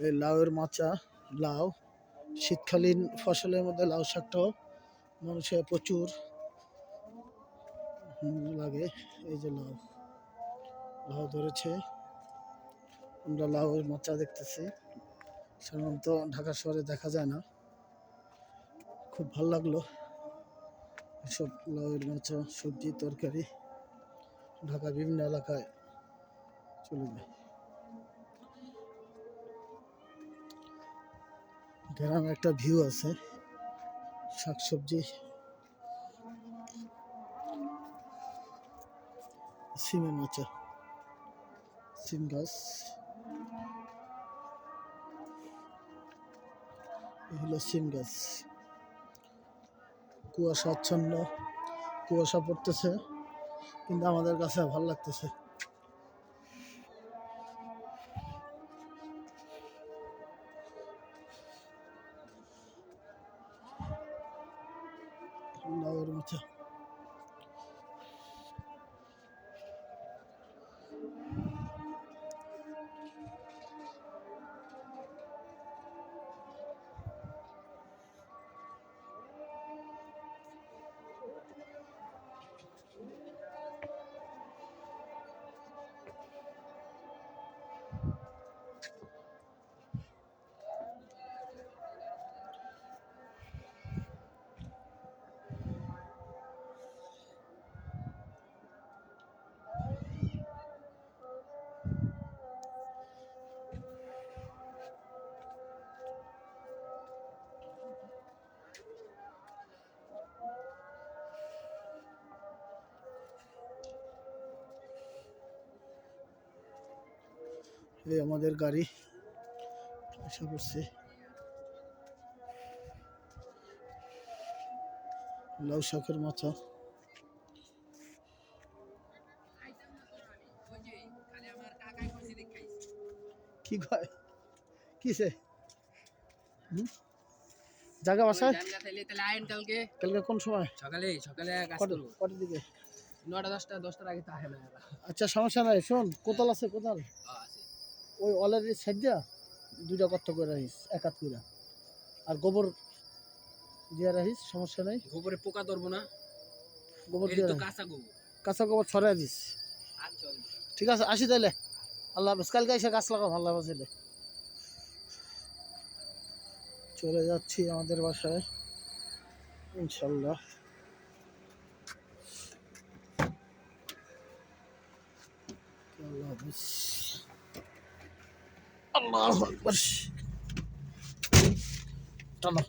এই লাউয়ের মাচা, লাউ শীতকালীন ফসলের মধ্যে লাউ শাকটাও মানুষের প্রচুর লাগে। এই যে লাউ, লাউ ধরেছে, আমরা লাউয়ের মাচা দেখতেছি, সাধারণত ঢাকা শহরে দেখা যায় না। খুব ভালো লাগলো এসব লাউয়ের মাচা, সবজি তরকারি ঢাকা বিভিন্ন এলাকায় চলে যায়। গ্রামে একটা ভিউ আছে, শাকসবজি, সিমের মাচা, সিম গাছ, এই হলো সিম গাছ। কুয়াশা আচ্ছন্ন, কুয়াশা পড়তেছে, কিন্তু আমাদের কাছে ভালো লাগতেছে। লাউয়ের মাচা, এই আমাদের গাড়ি এসে পড়ছে। লাউ শাকের মাচা, কি কয় কিসে জায়গা বাসায় কালকে কোন সময়? সকালে সকালে কটার দিকে? 9টা 10টার আগে তো আসে না। আচ্ছা সমস্যা নাই, শোন কোদাল আছে, কোদাল ওই অলরেডি সাইড দিয়া 2টা গর্ত করে রাখিস, এক হাত করে, আর গোবর দিয়ে রাখিস, সমস্যা নাই। গোবরে পোকা ধরবো না, গোবর এটা দিয়ে তো রাখিস, কাঁচা গোবর। কাঁচা গোবর ছড়াই দিস। আচ্ছা ঠিক আছে, আসি তাইলে, আল্লাহ হাফেজ। কালকে এসে গাছ লাগাও, আল্লাহ হাফেজ। চলে যাচ্ছি আমাদের বাসায় ইনশাল্লাহ। আল্লাহ হাফেজ, আল্লাহু আকবার। টানো।